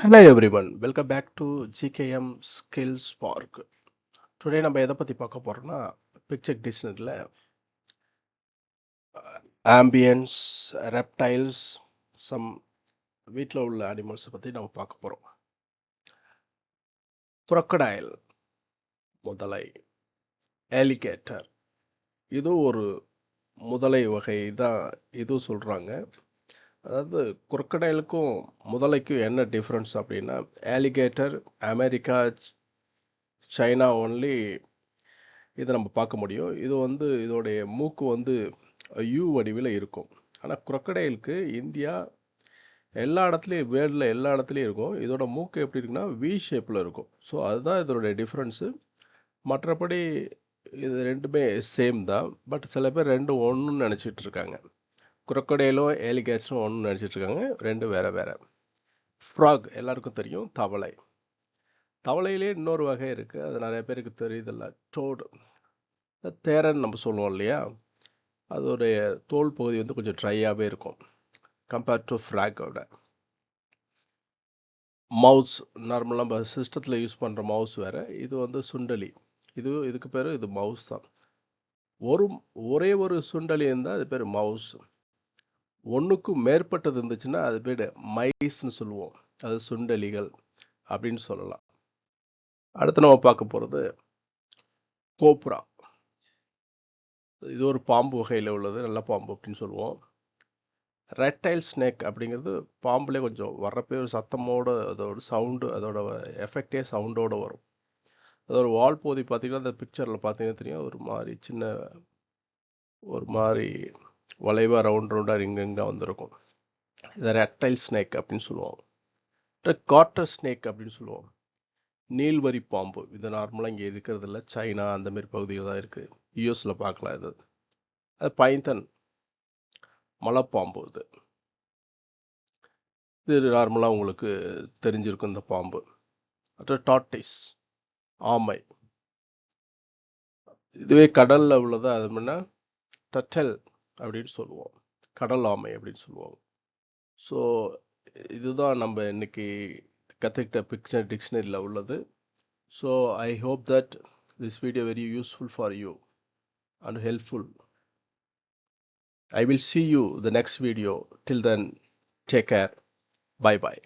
Hello everyone, welcome back to GKM Skills Park. Today நம்ம எதை பத்தி பார்க்க போறோம்னா பிக்சர் டிக்ஷனரியில் ஆம்பியன்ஸ், ரெப்டைல்ஸ், சம் வீட்டில் உள்ள அனிமல்ஸை பற்றி நம்ம பார்க்க போறோம். crocodile முதலை, alligator இது ஒரு முதலை வகை தான் இது சொல்றாங்க. அதாவது crocodileக்கும் முதலைக்கும் என்ன டிஃப்ரென்ஸ் அப்படின்னா, alligator அமெரிக்கா, சைனா ஒன்லி இதை நம்ம பார்க்க முடியும். இது இதோடைய மூக்கு யூ வடிவில் இருக்கும். ஆனால் crocodileக்கு இந்தியா எல்லா இடத்துலையும், வேர்ல்டில் எல்லா இடத்துலையும் இருக்கும். இதோட மூக்கு எப்படி இருக்குன்னா வி ஷேப்பில் இருக்கும். ஸோ அதுதான் இதோடைய டிஃப்ரென்ஸு. மற்றபடி இது ரெண்டுமே சேம் தான். பட் சில பேர் ரெண்டும் ஒன்றுன்னு நினச்சிட்டு இருக்காங்க. crocodileம் ஏலிகேட்ஸும் ஒன்று நினச்சிட்டு இருக்காங்க. ரெண்டும் வேற வேற. ஃப்ராக் எல்லாருக்கும் தெரியும், தவளை. தவளையிலே இன்னொரு வகை இருக்குது, அது நிறைய பேருக்கு தெரியுதில்ல, டோடு. தேரன் நம்ம சொல்லுவோம் இல்லையா, அதோடைய தோல் பகுதி கொஞ்சம் ட்ரையாகவே இருக்கும் கம்பேர்ட் டு ஃப்ராகோட. மவுஸ் நார்மலாக நம்ம சிஸ்டத்தில் யூஸ் பண்ணுற மவுஸ் வேறு, இது சுண்டலி. இதுக்கு பேர் இது மவுஸ் தான். ஒரே ஒரு சுண்டலி இருந்தால் அது பேர் மவுஸ். ஒன்றுக்கும் மேற்பட்டது இருந்துச்சுன்னா அது பேர் மைஸ்ன்னு சொல்லுவோம். அது சுண்டலிகள் அப்படின்னு சொல்லலாம். அடுத்து நம்ம பார்க்க போகிறது கோப்ரா. இது ஒரு பாம்பு வகையில் உள்ளது, நல்ல பாம்பு அப்படின்னு சொல்லுவோம். ரெப்டைல் ஸ்னேக் அப்படிங்கிறது பாம்புலே கொஞ்சம் வர்றப்பே ஒரு சத்தமோட, அதோட சவுண்டு, அதோட எஃபெக்டே சவுண்டோடு வரும். அதோட வால் பகுதி பார்த்தீங்கன்னா, அந்த பிக்சரில் பார்த்தீங்கன்னா தெரியும், ஒரு மாதிரி வளைவாக ரவுண்டாக இங்கே வந்திருக்கும். இதை ரெப்டைல் ஸ்னேக் அப்படின்னு சொல்லுவோம். காட்டர் ஸ்னேக் அப்படின்னு சொல்லுவோம். நீள்வரி பாம்பு. இது நார்மலாக இங்கே இருக்கிறது இல்லை, சைனா அந்த மாதிரி பகுதியில் தான் இருக்குது. யூஎஸில் பார்க்கலாம். அது பைத்தன் மலைப்பாம்பு. இது நார்மலாக உங்களுக்கு தெரிஞ்சிருக்கும் இந்த பாம்பு. டார்டைஸ் ஆமை. இதுவே கடலில் உள்ளது அது முன்னா டட்டல் அப்படின்னு சொல்லுவோம், கடல் ஆமை அப்படின்னு சொல்லுவோம். ஸோ இதுதான் நம்ம இன்னைக்கு கற்றுக்கிட்ட பிக்சர் டிக்ஷனரியில் உள்ளது. So I hope that this video very useful for you and helpful. I will see you the next video. Till then, take care. Bye bye.